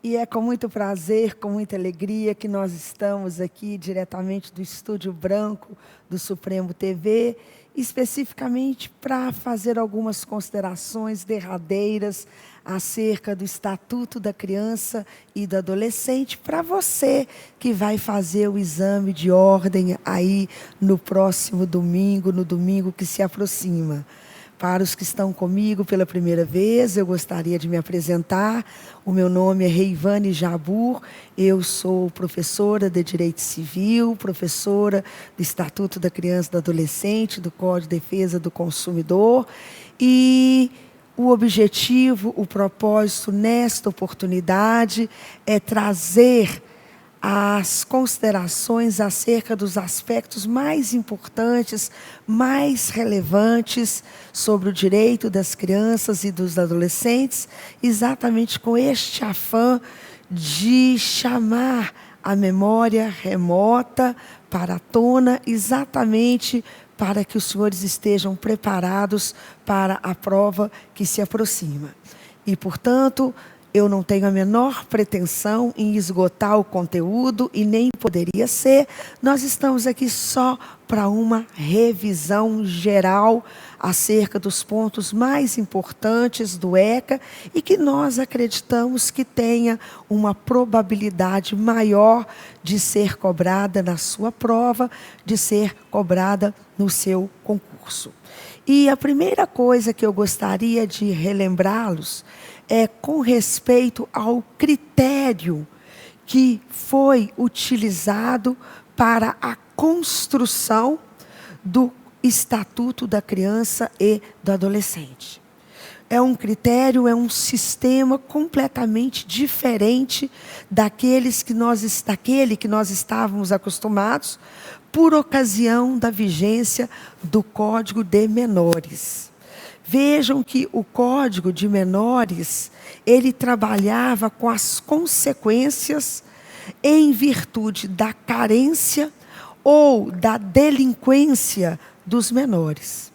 E é com muito prazer, com muita alegria que nós estamos aqui diretamente do Estúdio Branco do Supremo TV, especificamente para fazer algumas considerações derradeiras acerca do Estatuto da Criança e do Adolescente, para você que vai fazer o exame de ordem aí no próximo domingo, no domingo que se aproxima. Para os que estão comigo pela primeira vez, eu gostaria de me apresentar. O meu nome é Reivane Jabur, eu sou professora de Direito Civil, professora do Estatuto da Criança e do Adolescente, do Código de Defesa do Consumidor. E o objetivo, o propósito nesta oportunidade é trazer as considerações acerca dos aspectos mais importantes, mais relevantes sobre o direito das crianças e dos adolescentes, exatamente com este afã de chamar a memória remota para a tona, exatamente para que os senhores estejam preparados para a prova que se aproxima. E, portanto, eu não tenho a menor pretensão em esgotar o conteúdo e nem poderia ser. Nós estamos aqui só para uma revisão geral acerca dos pontos mais importantes do ECA e que nós acreditamos que tenha uma probabilidade maior de ser cobrada na sua prova, de ser cobrada no seu concurso. E a primeira coisa que eu gostaria de relembrá-los é com respeito ao critério que foi utilizado para a construção do Estatuto da Criança e do Adolescente. É um critério, é um sistema completamente diferente daquele que nós estávamos acostumados por ocasião da vigência do Código de Menores. Vejam que o Código de Menores, ele trabalhava com as consequências em virtude da carência ou da delinquência dos menores.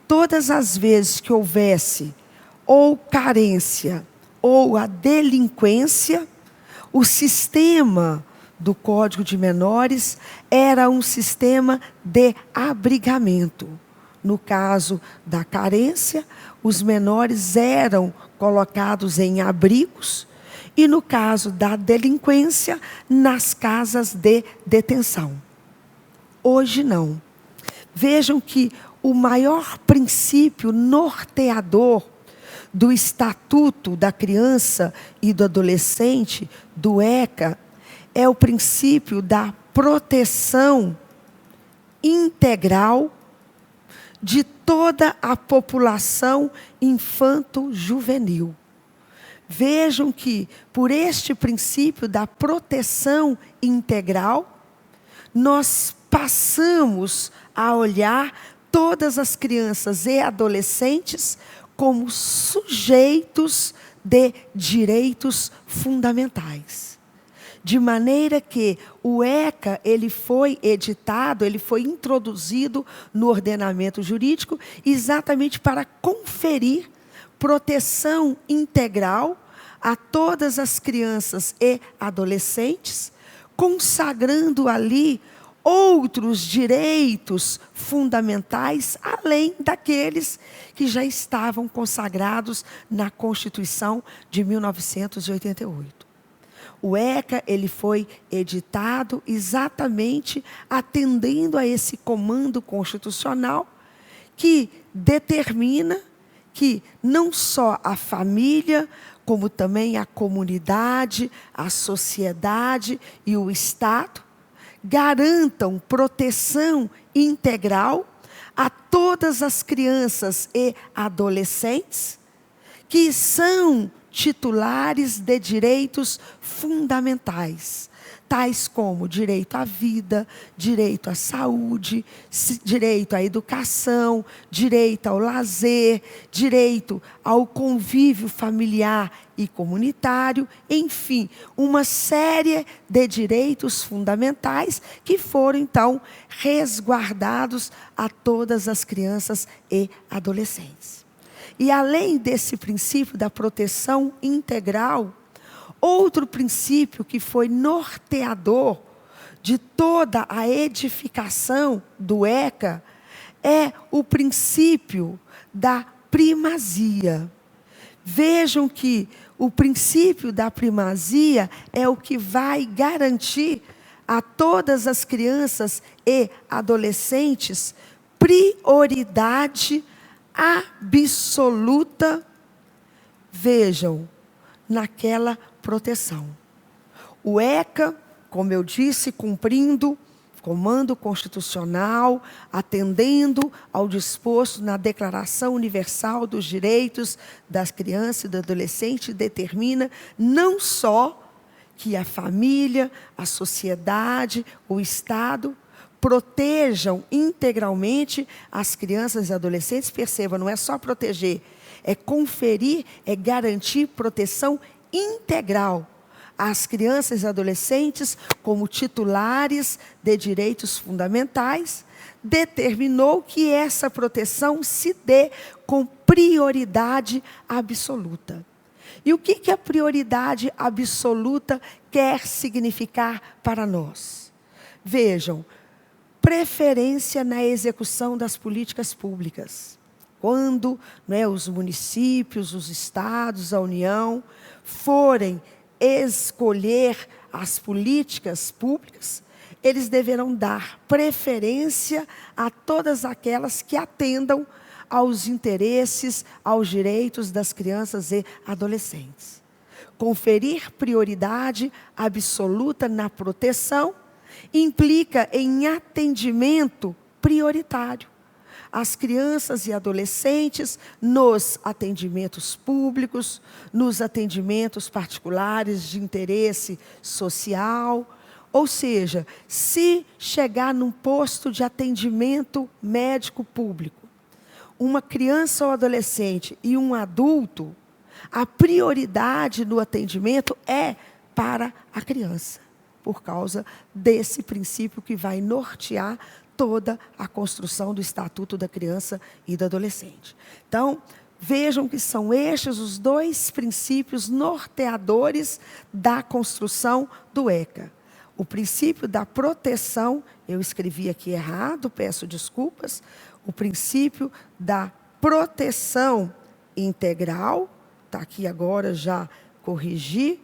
Todas as vezes que houvesse ou carência ou a delinquência, o sistema do Código de Menores era um sistema de abrigamento. No caso da carência, os menores eram colocados em abrigos e, no caso da delinquência, nas casas de detenção. Hoje não. Vejam que o maior princípio norteador do Estatuto da Criança e do Adolescente, do ECA, é o princípio da proteção integral de toda a população infanto-juvenil. Vejam que, por este princípio da proteção integral, nós passamos a olhar todas as crianças e adolescentes como sujeitos de direitos fundamentais. De maneira que o ECA, ele foi editado, ele foi introduzido no ordenamento jurídico exatamente para conferir proteção integral a todas as crianças e adolescentes, consagrando ali outros direitos fundamentais, além daqueles que já estavam consagrados na Constituição de 1988. O ECA, ele foi editado exatamente atendendo a esse comando constitucional que determina que não só a família, como também a comunidade, a sociedade e o Estado garantam proteção integral a todas as crianças e adolescentes que são titulares de direitos fundamentais, tais como direito à vida, direito à saúde, direito à educação, direito ao lazer, direito ao convívio familiar e comunitário, enfim, uma série de direitos fundamentais que foram, então, resguardados a todas as crianças e adolescentes. E além desse princípio da proteção integral, Outro princípio que foi norteador de toda a edificação do ECA é o princípio da primazia. Vejam que o princípio da primazia é o que vai garantir a todas as crianças e adolescentes prioridade absoluta, vejam, naquela proteção. O ECA, como eu disse, cumprindo comando constitucional, atendendo ao disposto na Declaração Universal dos Direitos das Crianças e do Adolescente, determina não só que a família, a sociedade, o Estado protejam integralmente as crianças e adolescentes. Perceba, não é só proteger, é conferir, é garantir proteção integral às crianças e adolescentes como titulares de direitos fundamentais, determinou que essa proteção se dê com prioridade absoluta. E o que a prioridade absoluta quer significar para nós? Vejam, preferência na execução das políticas públicas. Quando os municípios, os estados, a União forem escolher as políticas públicas, eles deverão dar preferência a todas aquelas que atendam aos interesses, aos direitos das crianças e adolescentes. Conferir prioridade absoluta na proteção implica em atendimento prioritário às crianças e adolescentes nos atendimentos públicos, nos atendimentos particulares de interesse social. Ou seja, se chegar num posto de atendimento médico público, uma criança ou adolescente e um adulto, a prioridade no atendimento é para a criança, por causa desse princípio que vai nortear toda a construção do Estatuto da Criança e do Adolescente. Então, vejam que são estes os dois princípios norteadores da construção do ECA. O princípio da proteção, eu escrevi aqui errado, peço desculpas, o princípio da proteção integral, está aqui agora, já corrigi,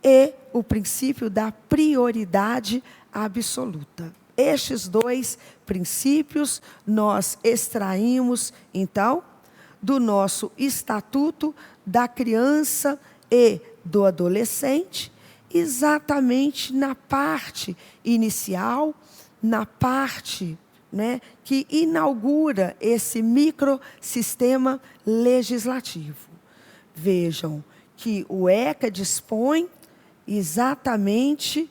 e o princípio da prioridade absoluta. Estes dois princípios nós extraímos, então, do nosso Estatuto da Criança e do Adolescente, exatamente na parte inicial, na parte que inaugura esse microsistema legislativo. Vejam que o ECA dispõe exatamente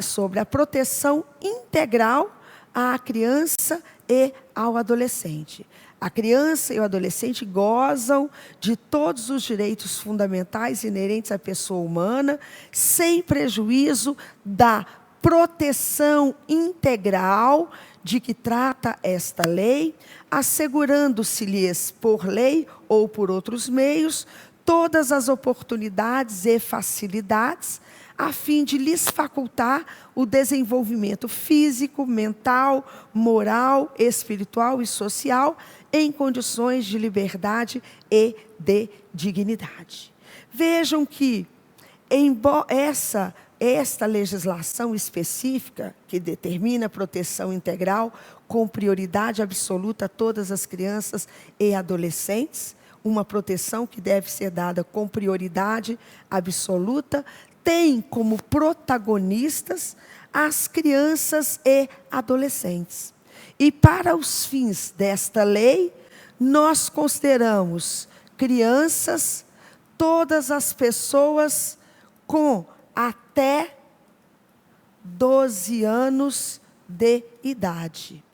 sobre a proteção integral à criança e ao adolescente. A criança e o adolescente gozam de todos os direitos fundamentais inerentes à pessoa humana, sem prejuízo da proteção integral de que trata esta lei, assegurando-se-lhes por lei ou por outros meios todas as oportunidades e facilidades a fim de lhes facultar o desenvolvimento físico, mental, moral, espiritual e social em condições de liberdade e de dignidade. Vejam que esta legislação específica, que determina a proteção integral com prioridade absoluta a todas as crianças e adolescentes, uma proteção que deve ser dada com prioridade absoluta, tem como protagonistas as crianças e adolescentes. E para os fins desta lei, nós consideramos crianças todas as pessoas com até 12 anos de idade.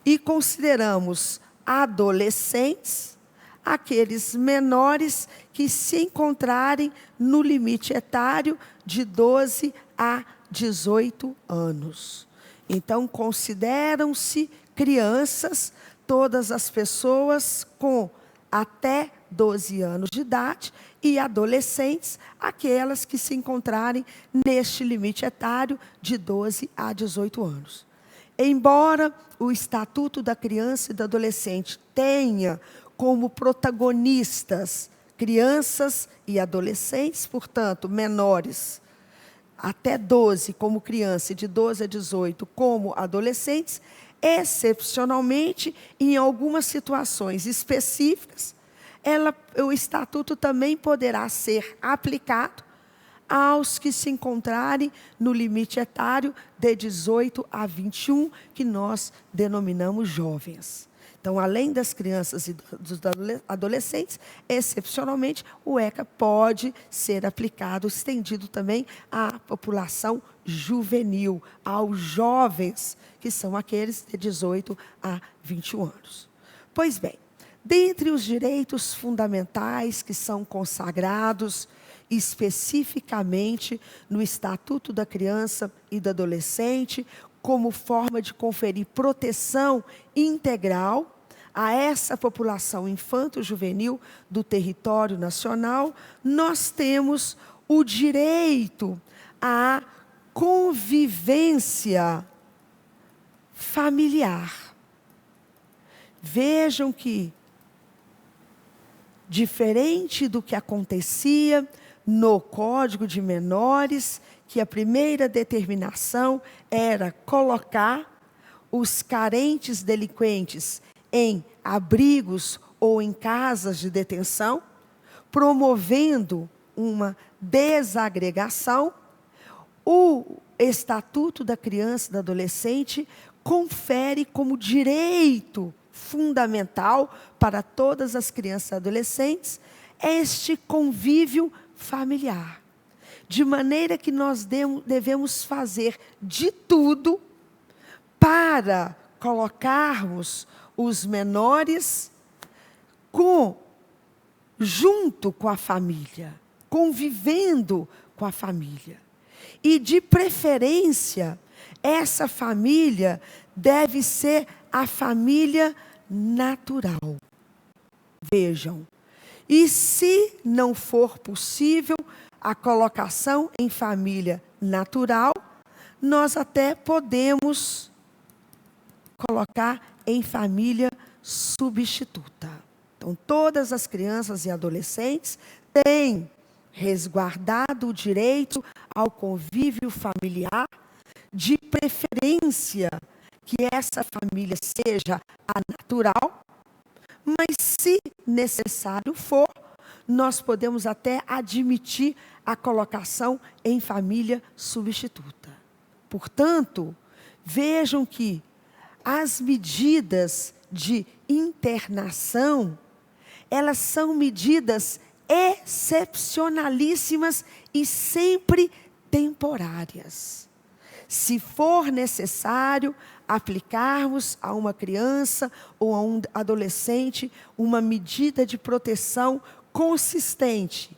E consideramos adolescentes aqueles menores que se encontrarem no limite etário de 12 a 18 anos. Então, consideram-se crianças todas as pessoas com até 12 anos de idade, e adolescentes, aquelas que se encontrarem neste limite etário de 12 a 18 anos. Embora o Estatuto da Criança e do Adolescente tenha como protagonistas crianças e adolescentes, portanto, menores até 12 como criança e de 12 a 18 como adolescentes, excepcionalmente, em algumas situações específicas, o Estatuto também poderá ser aplicado aos que se encontrarem no limite etário de 18 a 21, que nós denominamos jovens. Então, além das crianças e dos adolescentes, excepcionalmente, o ECA pode ser aplicado, estendido também à população juvenil, aos jovens, que são aqueles de 18 a 21 anos. Pois bem, dentre os direitos fundamentais que são consagrados especificamente no Estatuto da Criança e do Adolescente, como forma de conferir proteção integral a essa população infanto-juvenil do território nacional, nós temos o direito à convivência familiar. Vejam que, diferente do que acontecia no Código de Menores, que a primeira determinação era colocar os carentes delinquentes em abrigos ou em casas de detenção, promovendo uma desagregação, o Estatuto da Criança e do Adolescente confere como direito fundamental para todas as crianças e adolescentes este convívio familiar. De maneira que nós devemos fazer de tudo para colocarmos os menores junto com a família, convivendo com a família. E, de preferência, essa família deve ser a família natural. Vejam, e se não for possível a colocação em família natural, nós até podemos colocar em família substituta. Então, todas as crianças e adolescentes têm resguardado o direito ao convívio familiar, de preferência que essa família seja a natural, mas se necessário for, nós podemos até admitir a colocação em família substituta. Portanto, vejam que as medidas de internação, elas são medidas excepcionalíssimas e sempre temporárias. Se for necessário aplicarmos a uma criança ou a um adolescente uma medida de proteção consistente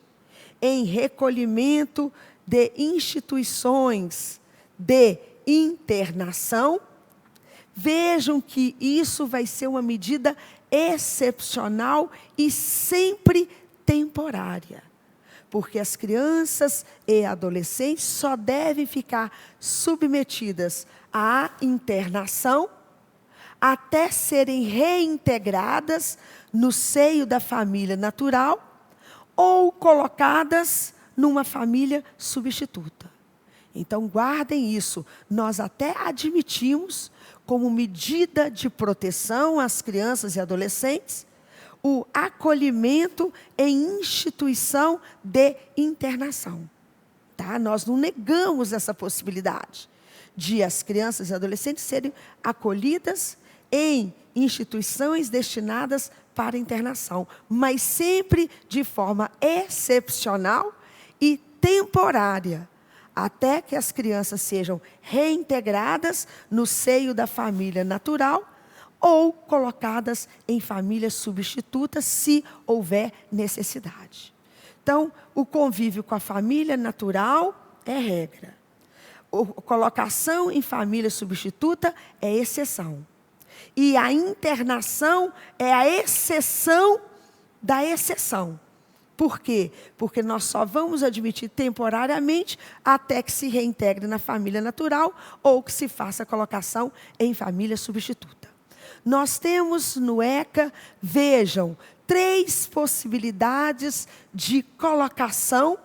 em recolhimento de instituições de internação, vejam que isso vai ser uma medida excepcional e sempre temporária. Porque as crianças e adolescentes só devem ficar submetidas à internação até serem reintegradas no seio da família natural ou colocadas numa família substituta. Então, guardem isso. Nós até admitimos, como medida de proteção às crianças e adolescentes, o acolhimento em instituição de internação. Tá? Nós não negamos essa possibilidade de as crianças e adolescentes serem acolhidas em instituições destinadas para internação, mas sempre de forma excepcional e temporária, até que as crianças sejam reintegradas no seio da família natural ou colocadas em famílias substitutas, se houver necessidade. Então, o convívio com a família natural é regra. A colocação em família substituta é exceção. E a internação é a exceção da exceção. Por quê? Porque nós só vamos admitir temporariamente até que se reintegre na família natural ou que se faça a colocação em família substituta. Nós temos no ECA, vejam, 3 possibilidades de colocação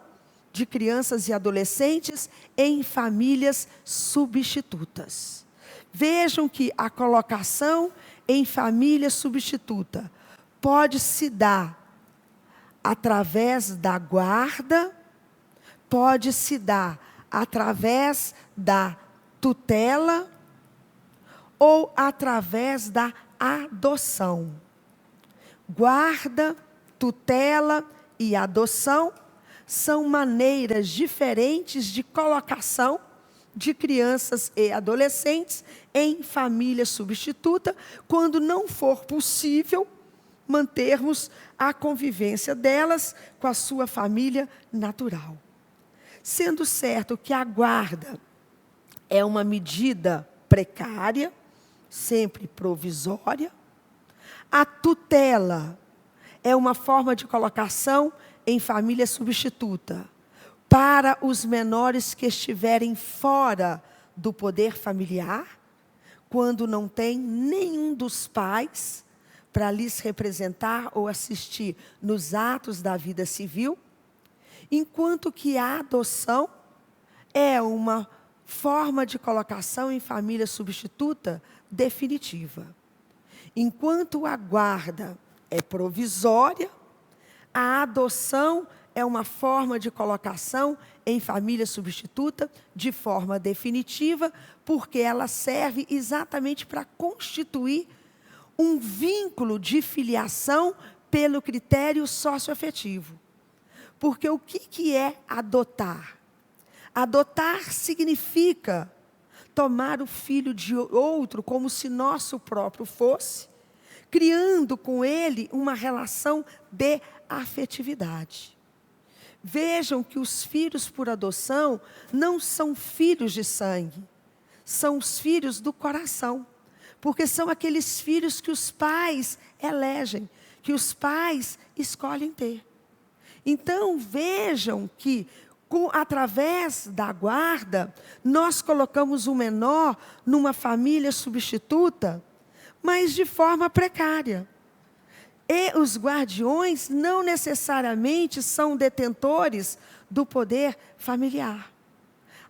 de crianças e adolescentes em famílias substitutas. Vejam que a colocação em família substituta pode se dar através da guarda, pode se dar através da tutela ou através da adoção. Guarda, tutela e adoção são maneiras diferentes de colocação de crianças e adolescentes em família substituta, quando não for possível mantermos a convivência delas com a sua família natural. Sendo certo que a guarda é uma medida precária, sempre provisória, a tutela é uma forma de colocação em família substituta para os menores que estiverem fora do poder familiar, quando não tem nenhum dos pais para lhes representar ou assistir nos atos da vida civil, enquanto que a adoção é uma forma de colocação em família substituta definitiva. Enquanto a guarda é provisória, a adoção é uma forma de colocação em família substituta de forma definitiva, porque ela serve exatamente para constituir um vínculo de filiação pelo critério socioafetivo. Porque o que é adotar? Adotar significa tomar o filho de outro como se nosso próprio fosse, criando com ele uma relação de afetividade. Vejam que os filhos por adoção não são filhos de sangue, são os filhos do coração. Porque são aqueles filhos que os pais elegem, que os pais escolhem ter. Então, vejam que, através da guarda, nós colocamos o menor numa família substituta, mas de forma precária. E os guardiões não necessariamente são detentores do poder familiar.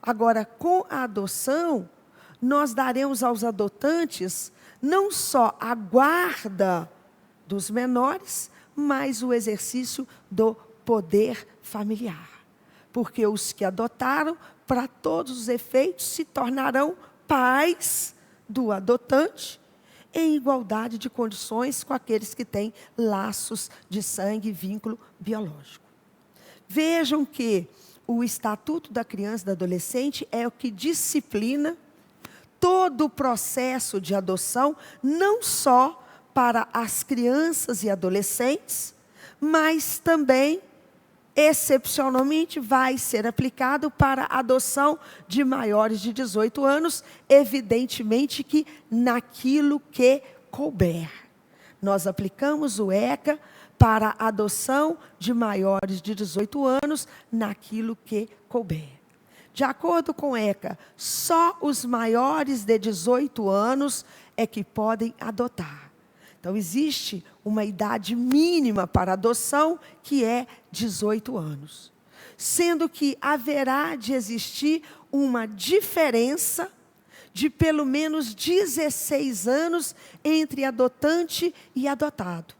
Agora, com a adoção, nós daremos aos adotantes não só a guarda dos menores, mas o exercício do poder familiar. Porque os que adotaram, para todos os efeitos, se tornarão pais do adotante, em igualdade de condições com aqueles que têm laços de sangue e vínculo biológico. Vejam que o Estatuto da Criança e do Adolescente é o que disciplina todo o processo de adoção, não só para as crianças e adolescentes, mas também, excepcionalmente, vai ser aplicado para a adoção de maiores de 18 anos, evidentemente que naquilo que couber. Nós aplicamos o ECA para a adoção de maiores de 18 anos, naquilo que couber. De acordo com o ECA, só os maiores de 18 anos é que podem adotar. Então, existe uma idade mínima para adoção, que é 18 anos. Sendo que haverá de existir uma diferença de pelo menos 16 anos entre adotante e adotado.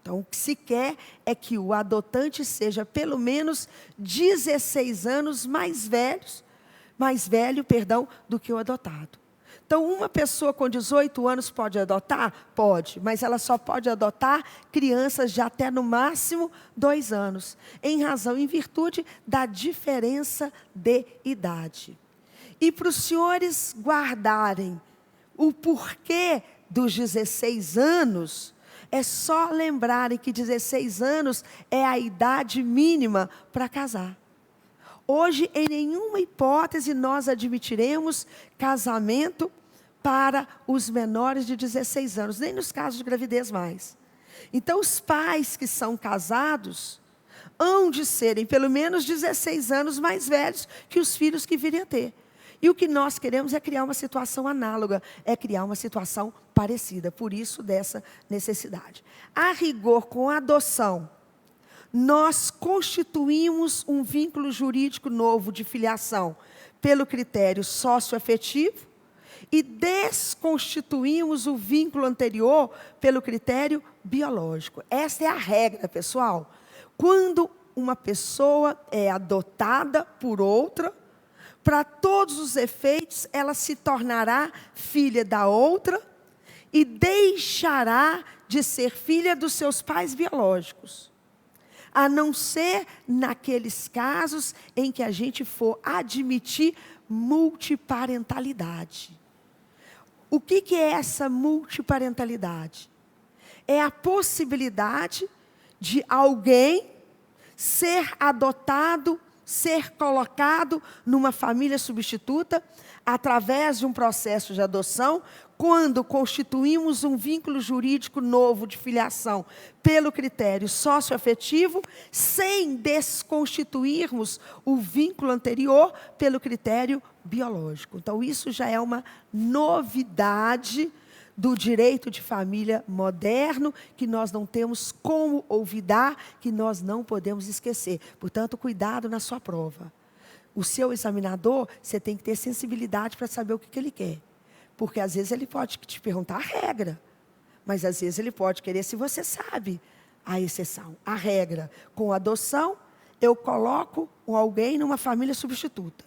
Então, o que se quer é que o adotante seja pelo menos 16 anos mais velho, do que o adotado. Então, uma pessoa com 18 anos pode adotar? Pode, mas ela só pode adotar crianças de até, no máximo, 2 anos, em virtude da diferença de idade. E para os senhores guardarem o porquê dos 16 anos, é só lembrarem que 16 anos é a idade mínima para casar. Hoje, em nenhuma hipótese, nós admitiremos casamento para os menores de 16 anos, nem nos casos de gravidez mais. Então, os pais que são casados hão de serem pelo menos 16 anos mais velhos que os filhos que viriam a ter. E o que nós queremos é criar uma situação análoga, é criar uma situação parecida, por isso dessa necessidade. A rigor, com a adoção, nós constituímos um vínculo jurídico novo de filiação pelo critério socioafetivo e desconstituímos o vínculo anterior pelo critério biológico. Essa é a regra, pessoal. Quando uma pessoa é adotada por outra, para todos os efeitos, ela se tornará filha da outra e deixará de ser filha dos seus pais biológicos. A não ser naqueles casos em que a gente for admitir multiparentalidade. O que é essa multiparentalidade? É a possibilidade de alguém ser adotado, ser colocado numa família substituta, através de um processo de adoção, quando constituímos um vínculo jurídico novo de filiação pelo critério socioafetivo, sem desconstituirmos o vínculo anterior pelo critério biológico. Então, isso já é uma novidade do direito de família moderno, que nós não temos como olvidar, que nós não podemos esquecer. Portanto, cuidado na sua prova. O seu examinador, você tem que ter sensibilidade para saber o que ele quer. Porque às vezes ele pode te perguntar a regra, mas às vezes ele pode querer se você sabe a exceção. A regra, com adoção, eu coloco alguém numa família substituta,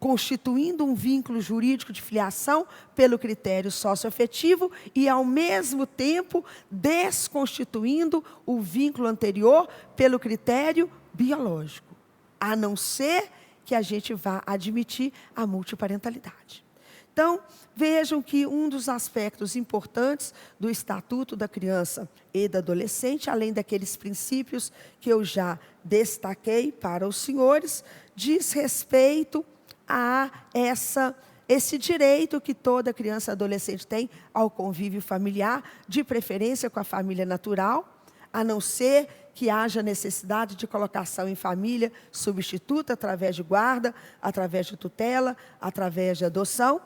constituindo um vínculo jurídico de filiação pelo critério socioafetivo e, ao mesmo tempo, desconstituindo o vínculo anterior pelo critério biológico, a não ser que a gente vá admitir a multiparentalidade. Então, vejam que um dos aspectos importantes do Estatuto da Criança e do Adolescente, além daqueles princípios que eu já destaquei para os senhores, diz respeito a esse direito que toda criança e adolescente tem ao convívio familiar, de preferência com a família natural, a não ser que haja necessidade de colocação em família substituta, através de guarda, através de tutela, através de adoção,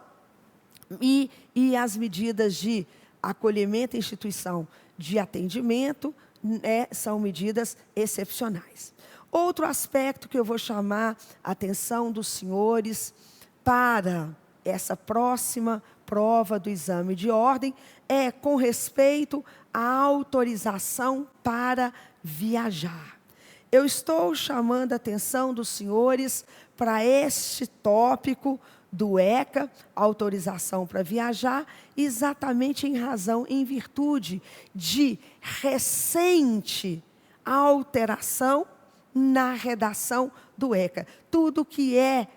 e as medidas de acolhimento e instituição de atendimento são medidas excepcionais. Outro aspecto que eu vou chamar a atenção dos senhores para essa próxima prova do exame de ordem é com respeito à autorização para viajar. Eu estou chamando a atenção dos senhores para este tópico do ECA, autorização para viajar, exatamente em virtude de recente alteração na redação do ECA. Tudo que é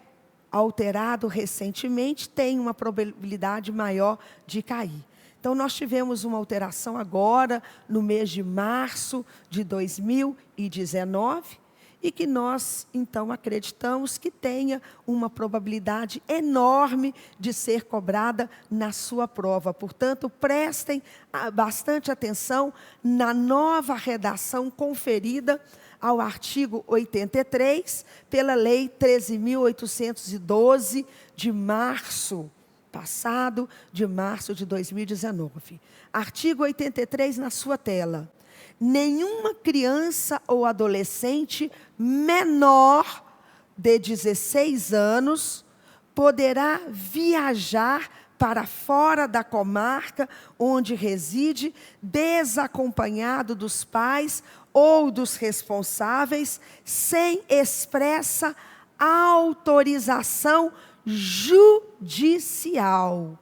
alterado recentemente tem uma probabilidade maior de cair. Então, nós tivemos uma alteração agora, no mês de março de 2019, e que nós, então, acreditamos que tenha uma probabilidade enorme de ser cobrada na sua prova. Portanto, prestem bastante atenção na nova redação conferida ao artigo 83, pela Lei 13.812, de março passado, de março de 2019. Artigo 83 na sua tela. Nenhuma criança ou adolescente menor de 16 anos poderá viajar para fora da comarca onde reside, desacompanhado dos pais ou dos responsáveis, sem expressa autorização judicial.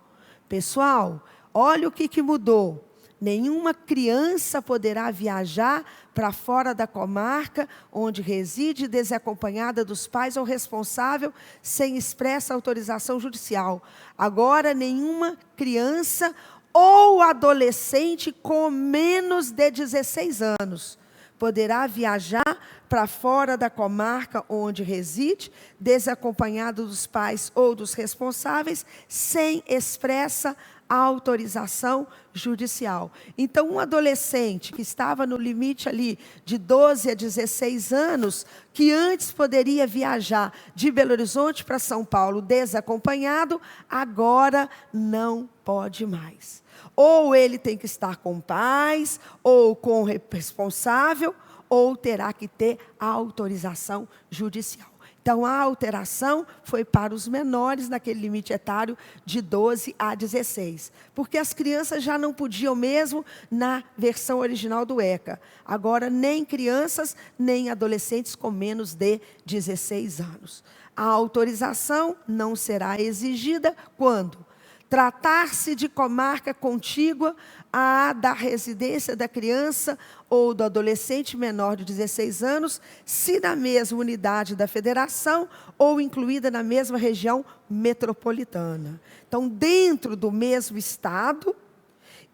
Pessoal, olha o que mudou. Nenhuma criança poderá viajar para fora da comarca onde reside, desacompanhada dos pais ou responsável, sem expressa autorização judicial. Agora, nenhuma criança ou adolescente com menos de 16 anos poderá viajar para fora da comarca onde reside, desacompanhado dos pais ou dos responsáveis, sem expressa autorização judicial. Então, um adolescente que estava no limite ali de 12 a 16 anos, que antes poderia viajar de Belo Horizonte para São Paulo desacompanhado, agora não pode mais. Ou ele tem que estar com pais, ou com o responsável, ou terá que ter a autorização judicial. Então, a alteração foi para os menores naquele limite etário de 12 a 16. Porque as crianças já não podiam mesmo na versão original do ECA. Agora, nem crianças, nem adolescentes com menos de 16 anos. A autorização não será exigida quando tratar-se de comarca contígua à da residência da criança ou do adolescente menor de 16 anos, se na mesma unidade da federação ou incluída na mesma região metropolitana. Então, dentro do mesmo estado,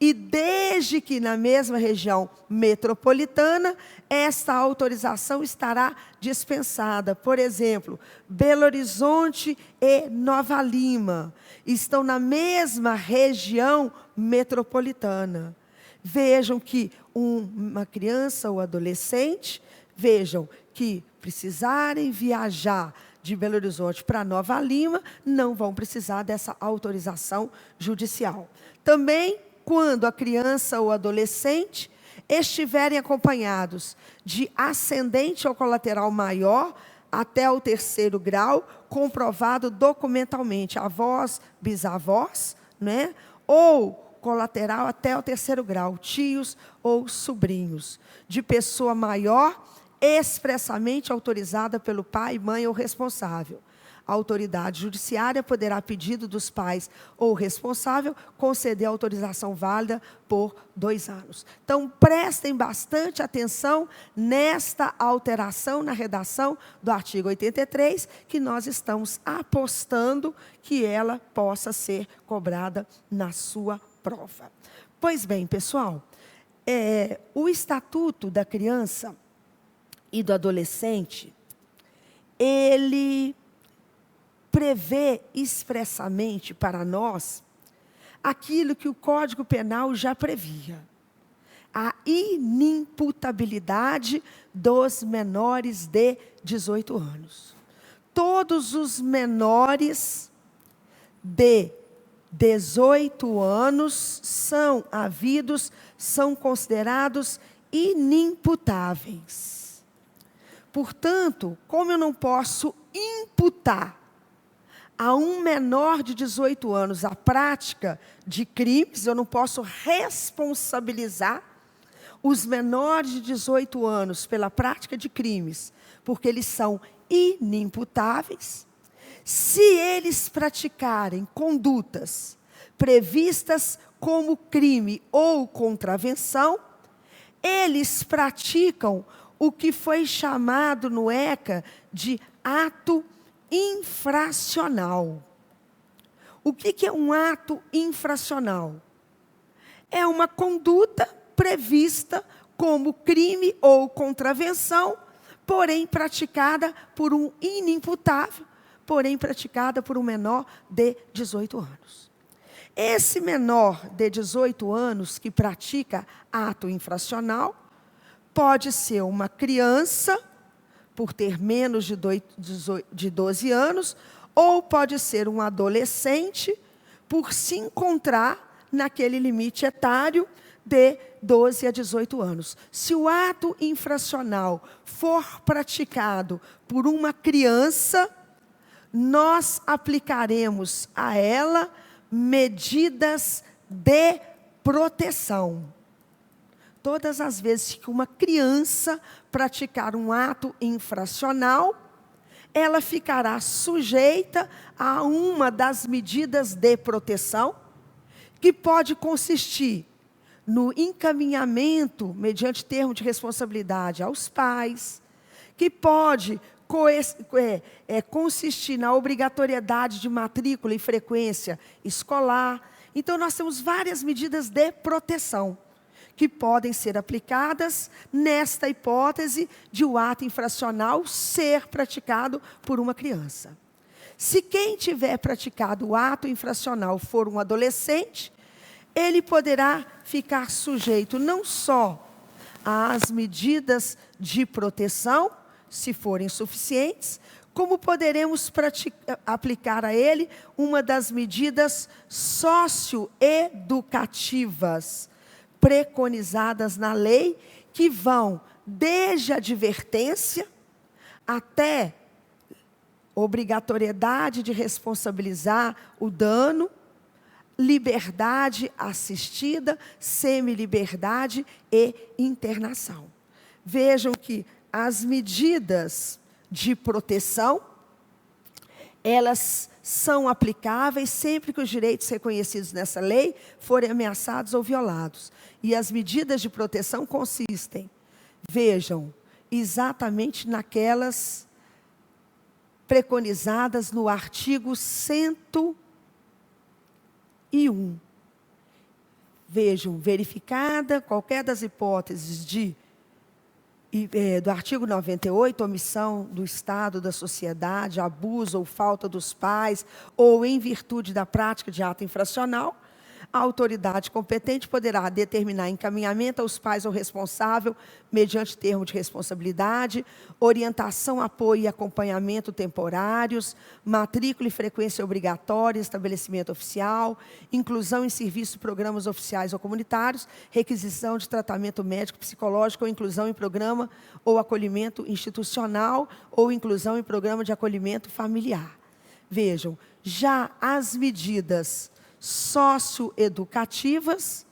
e desde que na mesma região metropolitana, esta autorização estará dispensada. Por exemplo, Belo Horizonte e Nova Lima estão na mesma região metropolitana. Vejam que uma criança ou adolescente, vejam que precisarem viajar de Belo Horizonte para Nova Lima, não vão precisar dessa autorização judicial. Também, quando a criança ou adolescente estiverem acompanhados de ascendente ou colateral maior até o 3º grau, comprovado documentalmente, avós, bisavós, né? Ou colateral até o 3º grau, tios ou sobrinhos, de pessoa maior expressamente autorizada pelo pai, mãe ou responsável. A autoridade judiciária poderá, a pedido dos pais ou responsável, conceder autorização válida por 2 anos. Então, prestem bastante atenção nesta alteração na redação do artigo 83, que nós estamos apostando que ela possa ser cobrada na sua prova. Pois bem, pessoal, o Estatuto da Criança e do Adolescente, ele prevê expressamente para nós aquilo que o Código Penal já previa: a inimputabilidade dos menores de 18 anos. Todos os menores de 18 anos são considerados inimputáveis. Portanto, como eu não posso imputar a um menor de 18 anos a prática de crimes, eu não posso responsabilizar os menores de 18 anos pela prática de crimes, porque eles são inimputáveis. Se eles praticarem condutas previstas como crime ou contravenção, eles praticam o que foi chamado no ECA de ato infracional. O que é um ato infracional? É uma conduta prevista como crime ou contravenção, porém praticada por um inimputável, porém praticada por um menor de 18 anos. Esse menor de 18 anos que pratica ato infracional pode ser uma criança, por ter menos de 12 anos, ou pode ser um adolescente, por se encontrar naquele limite etário de 12 a 18 anos. Se o ato infracional for praticado por uma criança, nós aplicaremos a ela medidas de proteção. Todas as vezes que uma criança praticar um ato infracional, ela ficará sujeita a uma das medidas de proteção, que pode consistir no encaminhamento, mediante termo de responsabilidade, aos pais, que pode consistir na obrigatoriedade de matrícula e frequência escolar. Então, nós temos várias medidas de proteção que podem ser aplicadas nesta hipótese de o ato infracional ser praticado por uma criança. Se quem tiver praticado o ato infracional for um adolescente, ele poderá ficar sujeito não só às medidas de proteção, se forem suficientes, como poderemos aplicar a ele uma das medidas socioeducativas preconizadas na lei, que vão desde a advertência até obrigatoriedade de responsabilizar o dano, liberdade assistida, semiliberdade e internação. Vejam que as medidas de proteção, elas são aplicáveis sempre que os direitos reconhecidos nessa lei forem ameaçados ou violados. E as medidas de proteção consistem, vejam, exatamente naquelas preconizadas no artigo 101. Vejam, verificada qualquer das hipóteses do artigo 98, omissão do Estado, da sociedade, abuso ou falta dos pais, ou em virtude da prática de ato infracional, a autoridade competente poderá determinar encaminhamento aos pais ou responsável, mediante termo de responsabilidade, orientação, apoio e acompanhamento temporários, matrícula e frequência obrigatória, estabelecimento oficial, inclusão em serviços e programas oficiais ou comunitários, requisição de tratamento médico, psicológico, ou inclusão em programa ou acolhimento institucional, ou inclusão em programa de acolhimento familiar. Vejam, já as medidas socioeducativas,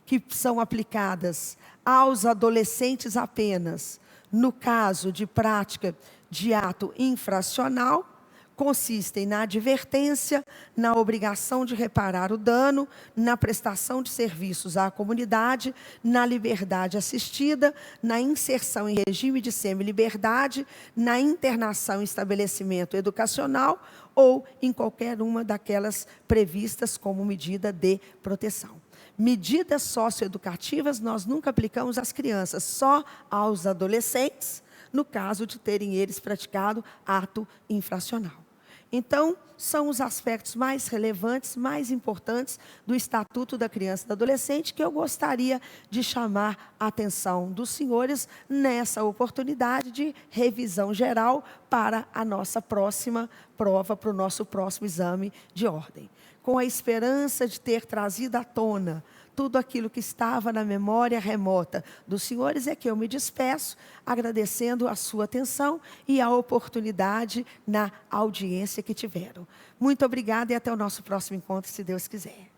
que são aplicadas aos adolescentes apenas, no caso de prática de ato infracional, consistem na advertência, na obrigação de reparar o dano, na prestação de serviços à comunidade, na liberdade assistida, na inserção em regime de semiliberdade, na internação em estabelecimento educacional ou em qualquer uma daquelas previstas como medida de proteção. Medidas socioeducativas nós nunca aplicamos às crianças, só aos adolescentes, no caso de terem eles praticado ato infracional. Então, são os aspectos mais relevantes, mais importantes do Estatuto da Criança e do Adolescente que eu gostaria de chamar a atenção dos senhores nessa oportunidade de revisão geral para a nossa próxima prova, para o nosso próximo exame de ordem. Com a esperança de ter trazido à tona tudo aquilo que estava na memória remota dos senhores, é que eu me despeço, agradecendo a sua atenção e a oportunidade na audiência que tiveram. Muito obrigada e até o nosso próximo encontro, se Deus quiser.